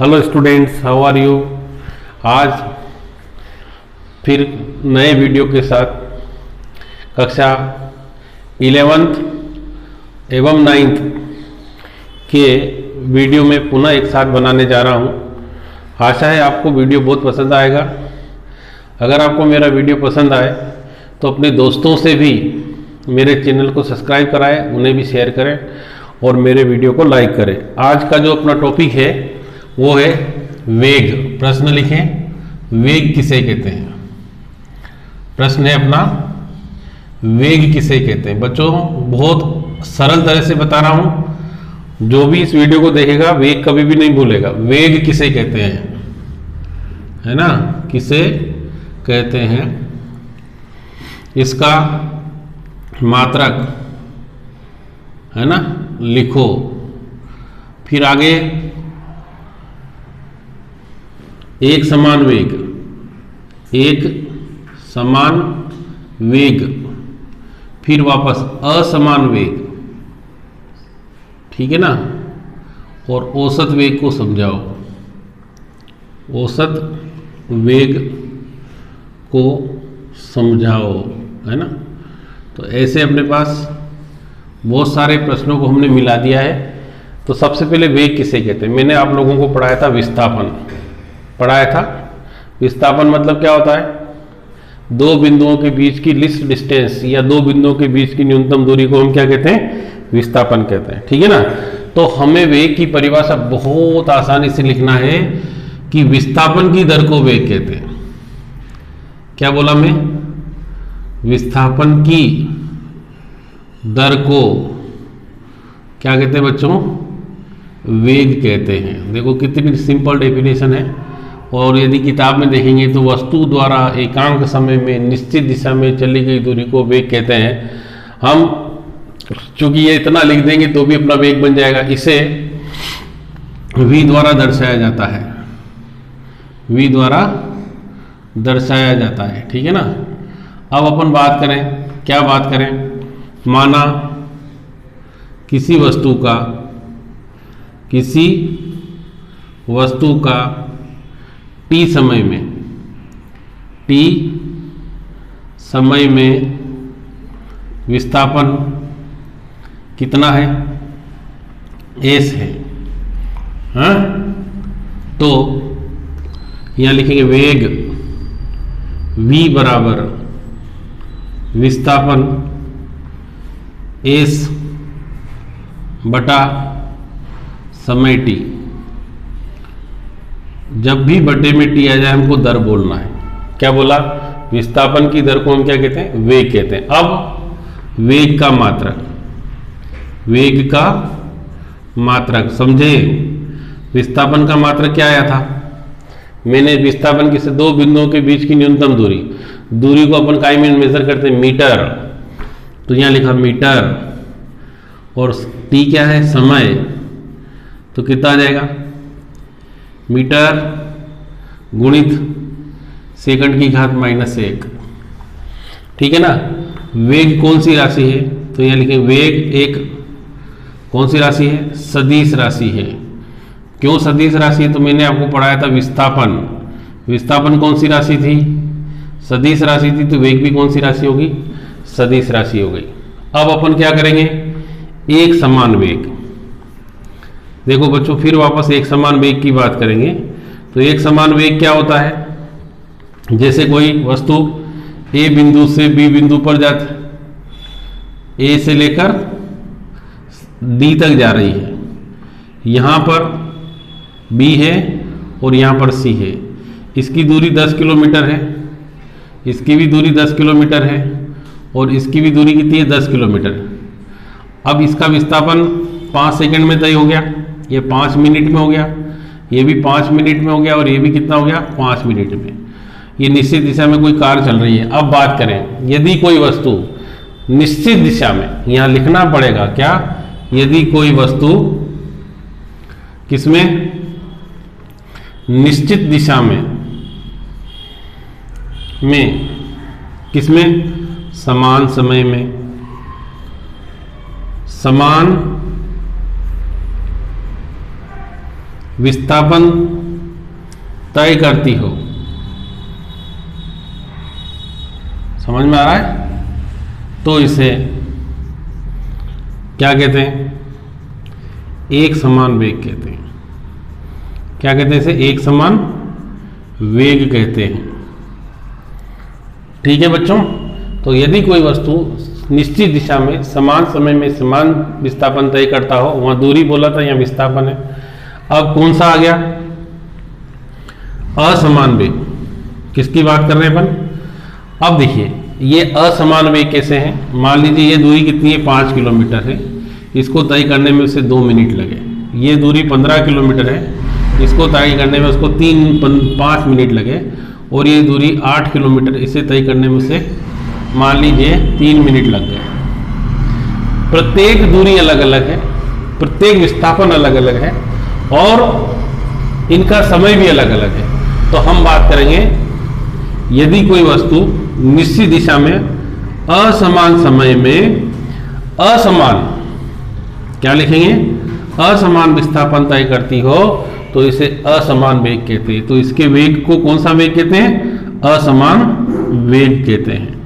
Hello students, how are you. आज फिर नए वीडियो के साथ कक्षा 11th एवं 9th के वीडियो में पुनः एक साथ बनाने जा रहा हूँ। आशा है आपको वीडियो बहुत पसंद आएगा। अगर आपको मेरा वीडियो पसंद आए तो अपने दोस्तों से भी मेरे चैनल को सब्सक्राइब कराएं, उन्हें भी शेयर करें और मेरे वीडियो को लाइक करें। आज का जो अपना टॉपिक है वो है वेग। प्रश्न लिखें, वेग किसे कहते हैं। प्रश्न है अपना, वेग किसे कहते हैं। बच्चों बहुत सरल तरह से बता रहा हूं, जो भी इस वीडियो को देखेगा वेग कभी भी नहीं भूलेगा। वेग किसे कहते हैं, है ना, किसे कहते हैं। इसका मात्रक है ना, लिखो। फिर आगे एक समान वेग, एक समान वेग, फिर वापस असमान वेग, ठीक है ना। और औसत वेग को समझाओ, औसत वेग को समझाओ, है ना। तो ऐसे अपने पास बहुत सारे प्रश्नों को हमने मिला दिया है। तो सबसे पहले वेग किसे कहते हैं। मैंने आप लोगों को पढ़ाया था विस्थापन, पढ़ाया था। विस्थापन मतलब क्या होता है, दो बिंदुओं के बीच की लीस्ट डिस्टेंस या दो बिंदुओं के बीच की न्यूनतम दूरी को हम क्या कहते हैं, विस्थापन कहते हैं, ठीक है ना। तो हमें वेग की परिभाषा बहुत आसानी से लिखना है कि विस्थापन की दर को वेग कहते हैं। क्या बोला मैं, विस्थापन की दर को क्या कहते हैं बच्चों, वेग कहते हैं। देखो कितनी सिंपल डेफिनेशन है। और यदि किताब में देखेंगे तो वस्तु द्वारा एकांक समय में निश्चित दिशा में चली गई दूरी को वेग कहते हैं। हम चूंकि ये इतना लिख देंगे तो भी अपना वेग बन जाएगा। इसे v द्वारा दर्शाया जाता है, v द्वारा दर्शाया जाता है, ठीक है ना। अब अपन बात करें, क्या बात करें, माना किसी वस्तु का t समय में विस्थापन कितना है, s है, हाँ। तो यहां लिखेंगे वेग v बराबर विस्थापन s बटा समय t। जब भी बटे में t आ जाए हमको दर बोलना है। क्या बोला, विस्थापन की दर को हम क्या कहते हैं, वेग कहते हैं। अब वेग का मात्रक, वेग का मात्रक समझे। विस्थापन का मात्रक क्या आया था, मैंने विस्थापन की से दो बिंदुओं के बीच की न्यूनतम दूरी को अपन काय में मेजर करते हैं, मीटर। तो यहां लिखा मीटर, और t क्या है, समय। तो कितना आ जाएगा, मीटर गुणित सेकंड की घात -1, ठीक है ना। वेग कौन सी राशि है, तो यहां लिखें वेग एक कौन सी राशि है, सदिश राशि है। क्यों सदिश राशि है, तो मैंने आपको पढ़ाया था विस्थापन। विस्थापन कौन सी राशि थी, सदिश राशि थी। तो वेग भी कौन सी राशि होगी, सदिश राशि हो गई। अब अपन क्या करेंगे, एक समान वेग। देखो बच्चों फिर वापस एक समान वेग की बात करेंगे। तो एक समान वेग क्या होता है, जैसे कोई वस्तु ए बिंदु से बी बिंदु पर जाती, ए से लेकर डी तक जा रही है। यहाँ पर बी है और यहाँ पर सी है। इसकी दूरी 10 किलोमीटर है, इसकी भी दूरी 10 किलोमीटर है, और इसकी भी दूरी कितनी है, 10 किलोमीटर। अब इसका विस्थापन 5 सेकंड में तय हो गया, ये 5 मिनट में हो गया, ये भी 5 मिनट में हो गया, और ये भी कितना हो गया, 5 मिनट में। ये निश्चित दिशा में कोई कार चल रही है। अब बात करें, यदि कोई वस्तु निश्चित दिशा में, यहां लिखना पड़ेगा क्या, यदि कोई वस्तु किसमें, निश्चित दिशा में किसमें, समान समय में, समान विस्थापन तय करती हो। समझ में आ रहा है? तो इसे क्या कहते हैं? एक समान वेग कहते हैं। क्या कहते हैं इसे? एक समान वेग कहते हैं। ठीक है बच्चों, तो यदि कोई वस्तु निश्चित दिशा में समान समय में समान विस्थापन तय करता हो, वहां दूरी बोला था, यहाँ विस्थापन है। अब कौन सा आ गया? असमान वेग। किसकी बात कर रहे हैं अपन? अब देखिए ये असमान वेग कैसे हैं? मान लीजिए ये दूरी कितनी है? 5 किलोमीटर है। इसको तय करने में उसे 2 मिनट लगे। ये दूरी 15 किलोमीटर है, इसको तय करने में उसको 5 मिनट लगे। और ये दूरी 8 किलोमीटर, इसे तय करने में उसे मान लीजिए 3 मिनट लग गए। प्रत्येक दूरी अलग अलग है, प्रत्येक विस्थापन अलग अलग है और इनका समय भी अलग अलग है। तो हम बात करेंगे यदि कोई वस्तु निश्चित दिशा में असमान समय में असमान, क्या लिखेंगे? असमान विस्थापन तय करती हो तो इसे असमान वेग कहते हैं। तो इसके वेग को कौन सा वेग कहते हैं? असमान वेग कहते हैं।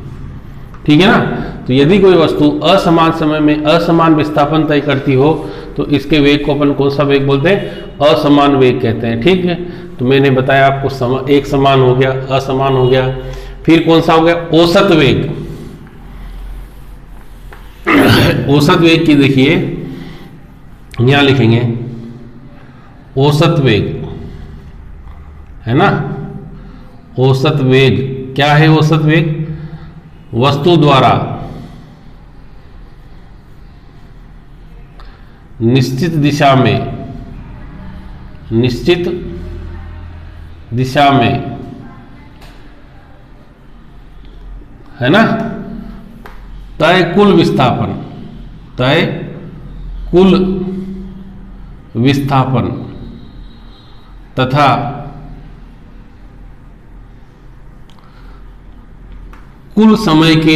ठीक है ना? तो यदि कोई वस्तु असमान समय में असमान विस्थापन तय करती हो तो इसके वेग को अपन कौन सा वेग बोलते हैं? असमान वेग कहते हैं। ठीक है, तो मैंने बताया आपको एक समान हो गया, असमान हो गया, फिर कौन सा हो गया? औसत वेग। औसत वेग की देखिए यहां लिखेंगे औसत वेग, है ना? औसत वेग क्या है? औसत वेग वस्तु द्वारा निश्चित दिशा में, है ना, तय कुल विस्थापन तथा कुल समय के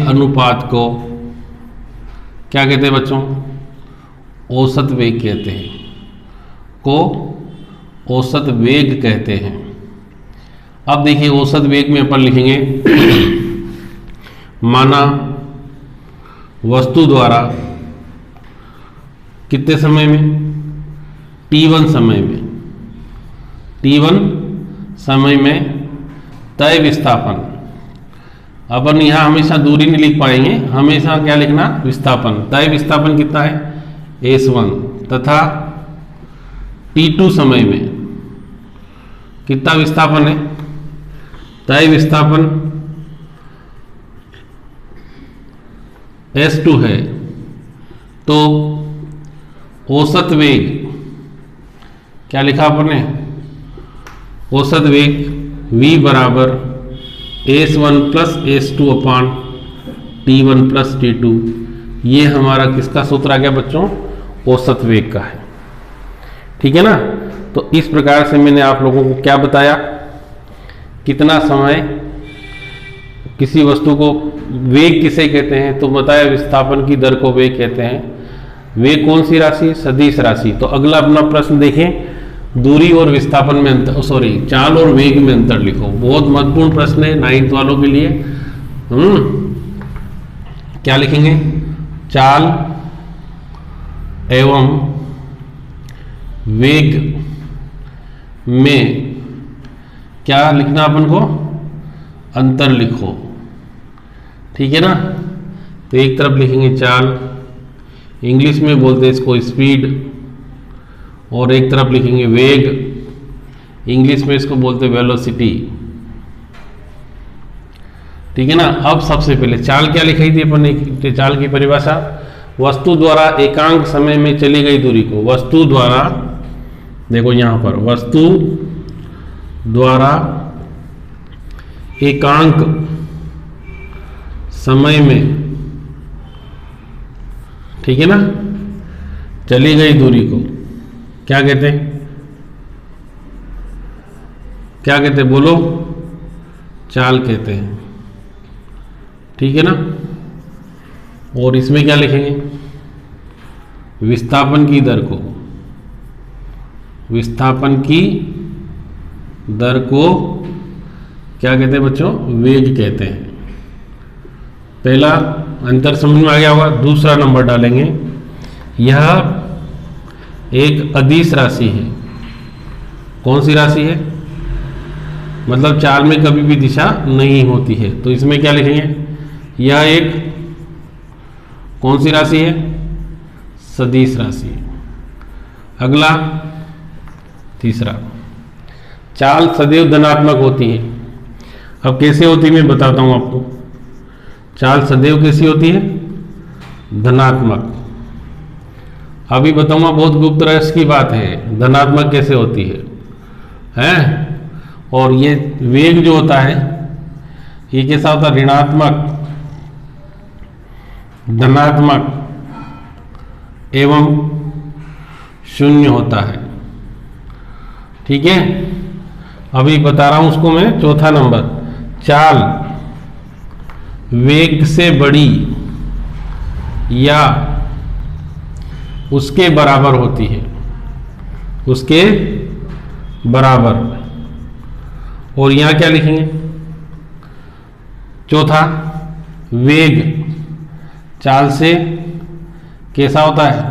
अनुपात को, क्या कहते हैं बच्चों? औसत वेग कहते हैं, को औसत वेग कहते हैं। अब देखिए औसत वेग में अपन लिखेंगे माना वस्तु द्वारा कितने समय में? t1 समय में तय विस्थापन। अपन यहाँ हमेशा दूरी नहीं लिख पाएंगे, हमेशा क्या लिखना? विस्थापन। तय विस्थापन कितना है? s1 तथा t2 समय में कितना विस्थापन है? तय विस्थापन s2 है। तो औसत वेग क्या लिखा आपने? औसत वेग v बराबर s1 प्लस s2 अपान t1 प्लस t2। ये हमारा किसका सूत्र आ गया बच्चों? औसत वेग का है। ठीक है ना? तो इस प्रकार से मैंने आप लोगों को क्या बताया? कितना समय किसी वस्तु को वेग किसे कहते हैं? तो बताया विस्थापन की दर को वेग कहते हैं। वेग कौन सी राशि? सदिश राशि। तो अगला अपना प्रश्न देखें, दूरी और विस्थापन में अंतर, चाल और वेग में अंतर लिखो। बहुत महत्वपूर्ण प्रश्न है 9th वालों के लिए। क्या लिखेंगे? चाल एवं वेग में क्या लिखना अपन को? अंतर लिखो। ठीक है ना? तो एक तरफ लिखेंगे चाल, इंग्लिश में बोलते हैं इसको स्पीड, और एक तरफ लिखेंगे वेग, इंग्लिश में इसको बोलते हैं वेलोसिटी। ठीक है ना? अब सबसे पहले चाल क्या लिखी थी अपन ने? चाल की परिभाषा वस्तु द्वारा एकांक समय में चली गई दूरी को, वस्तु द्वारा, देखो यहां पर वस्तु द्वारा एकांक समय में, ठीक है ना, चली गई दूरी को क्या कहते हैं? क्या कहते हैं? बोलो। चाल कहते हैं। ठीक है ना? और इसमें क्या लिखेंगे, विस्थापन की दर को, विस्थापन की दर को क्या कहते हैं बच्चों, वेग कहते हैं। पहला अंतर समझ में आ गया होगा। दूसरा नंबर डालेंगे, यह एक अदिश राशि है। कौन सी राशि है, मतलब चाल में कभी भी दिशा नहीं होती है, तो इसमें क्या लिखेंगे, यह एक कौन सी राशि है, सदिश राशि है। अगला तीसरा, चाल सदैव धनात्मक होती है। अब कैसे होती है मैं बताता हूं आपको। चाल सदैव कैसी होती है, धनात्मक। अभी बताऊंगा, बहुत गुप्त रहस्य की बात है, धनात्मक कैसे होती है? और ये वेग जो होता है ये कैसा होता है, ऋणात्मक, धनात्मक एवं शून्य होता है। ठीक है, अभी बता रहा हूं उसको मैं। चौथा नंबर, चाल वेग से बड़ी या उसके बराबर होती है, उसके बराबर। और यहां क्या लिखेंगे, चौथा, वेग चाल से कैसा होता है,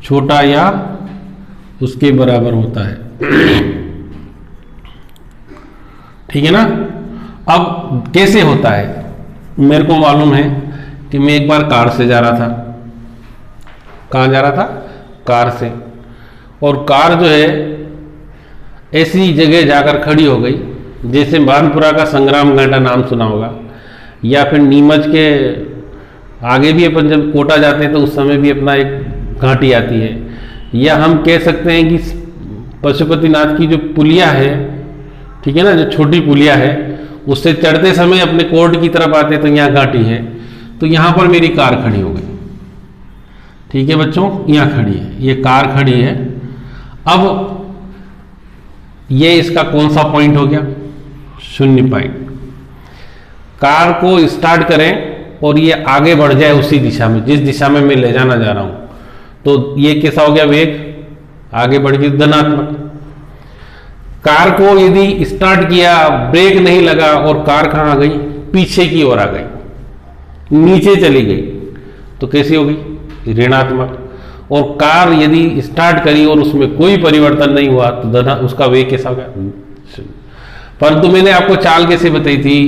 छोटा या उसके बराबर होता है। ठीक है ना। अब कैसे होता है, मेरे को मालूम है कि मैं एक बार कार से जा रहा था। कहाँ जा रहा था, कार से। और कार जो है ऐसी जगह जाकर खड़ी हो गई, जैसे बानपुरा का संग्राम घाटा नाम सुना होगा, या फिर नीमच के आगे भी अपन जब कोटा जाते हैं तो उस समय भी अपना एक घाटी आती है। या हम कह सकते हैं कि पशुपतिनाथ की जो पुलिया है, ठीक है ना, जो छोटी पुलिया है, उससे चढ़ते समय अपने कोर्ट की तरफ आते तो यहाँ घाटी है। तो यहाँ पर मेरी कार खड़ी हो गई। ठीक है बच्चों, यहाँ खड़ी है, ये कार खड़ी है। अब ये इसका कौन सा पॉइंट हो गया, शून्य पॉइंट। कार को स्टार्ट करें और ये आगे बढ़ जाए उसी दिशा में, जिस दिशा में मैं ले जाना जा रहा हूं, तो ये कैसा हो गया, वेग आगे बढ़ गई, धनात्मक। कार को यदि स्टार्ट किया, ब्रेक नहीं लगा और कार कहां आ गई, पीछे की ओर आ गई, नीचे चली गई, तो कैसी होगी, ऋणात्मक। और कार यदि स्टार्ट करी और उसमें कोई परिवर्तन नहीं हुआ तो उसका वेग कैसा हो गया, परंतु मैंने आपको चाल कैसे बताई थी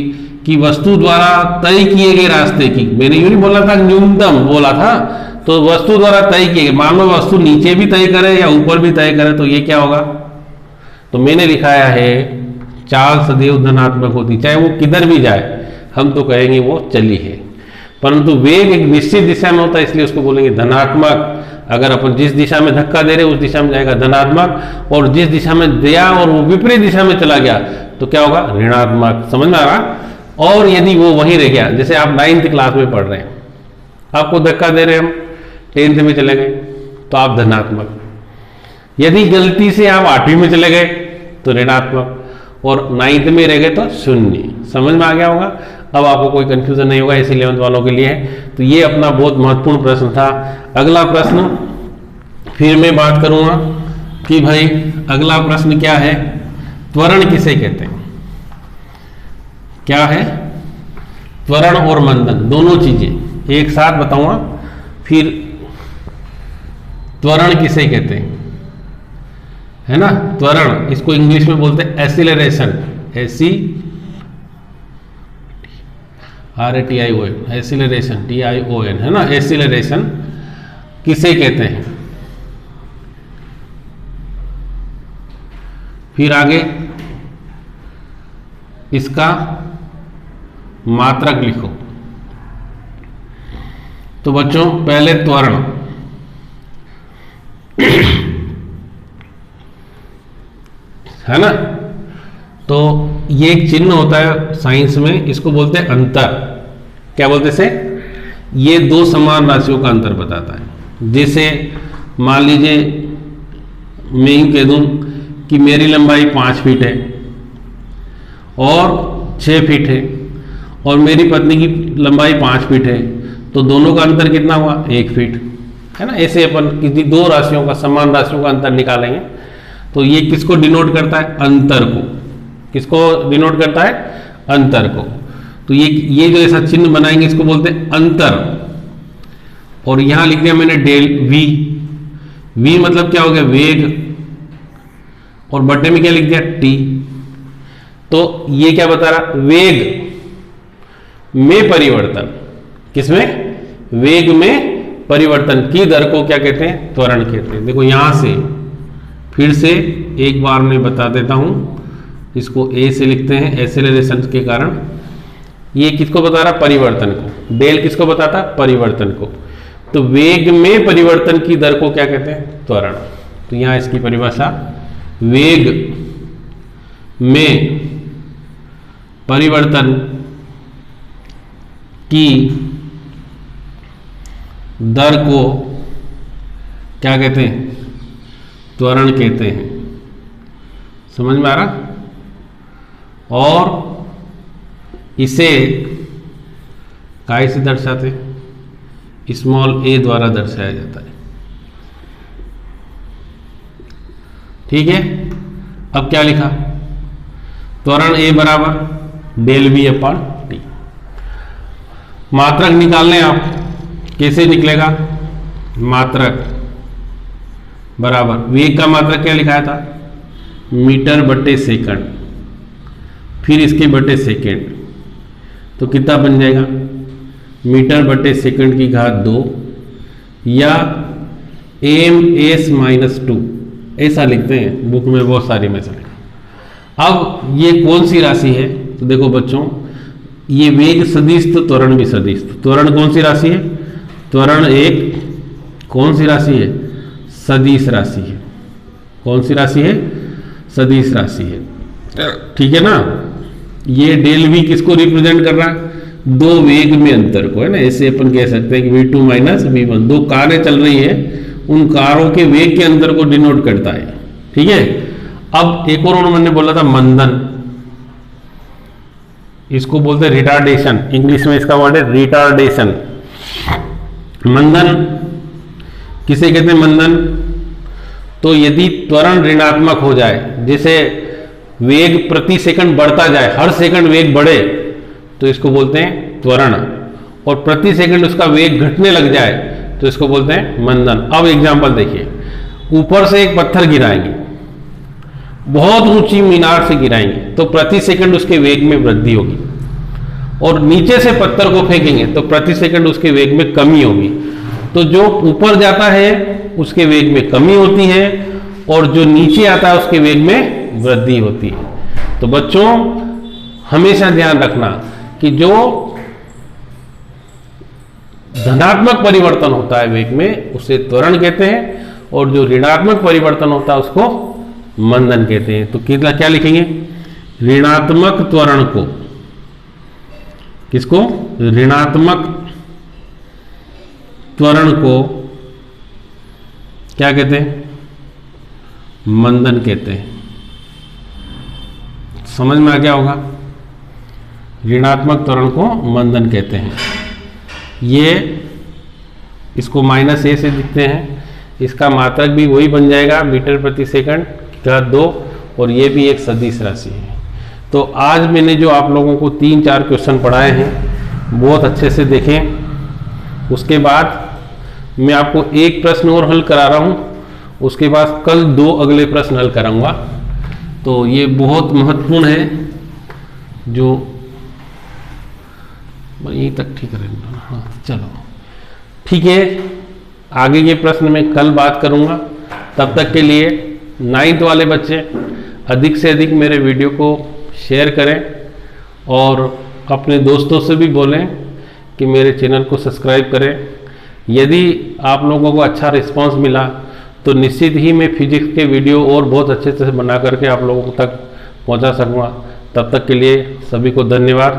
कि वस्तु द्वारा तय किए गए रास्ते की, मैंने यूं नहीं बोला था, न्यूनतम बोला था, तो वस्तु द्वारा तय किए गए, मान लो वस्तु नीचे भी तय करे या ऊपर भी तय करे तो ये क्या होगा। तो मैंने लिखाया है चाल सदैव धनात्मक होती, चाहे वो किधर भी जाए, हम तो कहेंगे वो चली है। परंतु वेग एक निश्चित दिशा में होता है, इसलिए उसको बोलेंगे धनात्मक। अगर अपन जिस दिशा में धक्का दे रहे उस दिशा में जाएगा धनात्मक, और जिस दिशा में दिया और वो विपरीत दिशा में चला गया तो क्या होगा, ऋणात्मक। समझ में आ रहा। और यदि वो वहीं रह गया, जैसे आप 9th क्लास में पढ़ रहे हैं, आपको धक्का दे रहे हैं, हम 10th में चले गए तो आप धनात्मक। यदि गलती से आप 8वीं में चले गए तो ऋणात्मक, और 9th में रह गए तो शून्य। समझ में आ गया होगा। अब आपको कोई कंफ्यूजन नहीं होगा, इसी 11th वालों के लिए है। तो ये अपना बहुत महत्वपूर्ण प्रश्न था। अगला प्रश्न फिर मैं बात करूंगा कि भाई अगला प्रश्न क्या है, त्वरण किसे कहते हैं। क्या है, त्वरण और मंदन, दोनों चीजें एक साथ बताऊंगा। फिर त्वरण किसे कहते हैं, है ना, त्वरण, इसको इंग्लिश में बोलते हैं एसिलरेशन, RATION, एसिलरेशन, TION, है ना, एसिलरेशन किसे कहते हैं। फिर आगे इसका मात्रक लिखो। तो बच्चों पहले त्वरण, है ना, तो ये एक चिन्ह होता है साइंस में, इसको बोलते हैं अंतर। क्या बोलते से, ये दो समान राशियों का अंतर बताता है। जैसे मान लीजिए मैं यूं कह दूं कि मेरी लंबाई 5 फीट है और 6 फीट है, और मेरी पत्नी की लंबाई 5 फीट है, तो दोनों का अंतर कितना हुआ? 1 फीट, है ना। ऐसे अपन किसी दो राशियों का, समान राशियों का अंतर निकालेंगे तो ये किसको डिनोट करता है? अंतर को। किसको डिनोट करता है? अंतर को। तो ये जो ऐसा चिन्ह बनाएंगे इसको बोलते हैं अंतर। और यहां लिख दिया मैंने डेल वी। वी मतलब क्या हो गया? वेग। और बटे में क्या लिख दिया? टी। तो ये क्या बता रहा? वेग में परिवर्तन। किसमें? वेग में परिवर्तन की दर को क्या कहते हैं? त्वरण कहते हैं। देखो यहां से फिर से एक बार मैं बता देता हूं, इसको ए से लिखते हैं एक्सेलरेशन के कारण। ये किसको बता रहा? परिवर्तन को। डेल किसको बताता? परिवर्तन को। तो वेग में परिवर्तन की दर को क्या कहते हैं? त्वरण। तो यहां इसकी परिभाषा, वेग में परिवर्तन की दर को क्या कहते हैं? त्वरण कहते हैं। समझ में आ रहा? और इसे काय से दर्शाते? स्मॉल ए द्वारा दर्शाया जाता है। ठीक है। अब क्या लिखा? त्वरण ए बराबर डेल वी अपॉन टी। मात्रक निकालने आप, कैसे निकलेगा? मात्रक बराबर, वेग का मात्रक क्या लिखाया था? मीटर बटे सेकंड, फिर इसके बटे सेकंड। तो कितना बन जाएगा? मीटर बटे सेकंड की घात 2 या ms-2, ऐसा लिखते हैं बुक में बहुत सारी में से। अब ये कौन सी राशि है? तो देखो बच्चों, ये वेग सदिश तो त्वरण भी सदिश। त्वरण कौन सी राशि है? त्वरण एक कौन सी राशि है? सदिश राशि है। कौन सी राशि है? सदिश राशि है। ठीक है ना। ये डेल वी किसको रिप्रेजेंट कर रहा है? दो वेग में अंतर को, है ना। ऐसे अपन कह सकते हैं कि v2 माइनस v1, दो कारें चल रही है, उन कारों के वेग के अंतर को डिनोट करता है। ठीक है। अब एक और उन्होंने बोला था मंदन, इसको बोलते हैं रिटार्डेशन। इंग्लिश में इसका वर्ड है रिटार्डेशन। मंदन किसे कहते हैं? मंदन तो यदि त्वरण ऋणात्मक हो जाए, जैसे वेग प्रति सेकंड बढ़ता जाए, हर सेकंड वेग बढ़े, तो इसको बोलते हैं त्वरण। और प्रति सेकंड उसका वेग घटने लग जाए तो इसको बोलते हैं मंदन। अब एग्जांपल देखिए, ऊपर से एक पत्थर गिराएंगे, बहुत ऊंची मीनार से गिराएंगे तो प्रति सेकंड उसके वेग में वृद्धि होगी, और नीचे से पत्थर को फेंकेंगे तो प्रति सेकंड उसके वेग में कमी होगी। तो जो ऊपर जाता है उसके वेग में कमी होती है, और जो नीचे आता है उसके वेग में वृद्धि होती है। तो बच्चों हमेशा ध्यान रखना कि जो धनात्मक परिवर्तन होता है वेग में उसे त्वरण कहते हैं, और जो ऋणात्मक परिवर्तन होता है उसको मंदन कहते हैं। तो कितना क्या लिखेंगे? ऋणात्मक त्वरण को, किसको? ऋणात्मक त्वरण को क्या कहते हैं? मंदन कहते हैं। समझ में आ गया होगा? ऋणात्मक त्वरण को मंदन कहते हैं। ये इसको -a से लिखते हैं, इसका मात्रक भी वही बन जाएगा मीटर प्रति सेकंड का 2, और ये भी एक सदिश राशि है। तो आज मैंने जो आप लोगों को 3-4 क्वेश्चन पढ़ाए हैं बहुत अच्छे से देखें। उसके बाद मैं आपको एक प्रश्न और हल करा रहा हूँ, उसके बाद कल 2 अगले प्रश्न हल कराऊंगा। तो ये बहुत महत्वपूर्ण है, जो यहीं तक ठीक है। हाँ चलो ठीक है, आगे के प्रश्न में कल बात करूंगा। तब तक के लिए 9th वाले बच्चे अधिक से अधिक मेरे वीडियो को शेयर करें, और अपने दोस्तों से भी बोलें कि मेरे चैनल को सब्सक्राइब करें। यदि आप लोगों को अच्छा रिस्पांस मिला तो निश्चित ही मैं फिजिक्स के वीडियो और बहुत अच्छे से बना करके आप लोगों तक पहुंचा सकूँगा। तब तक के लिए सभी को धन्यवाद।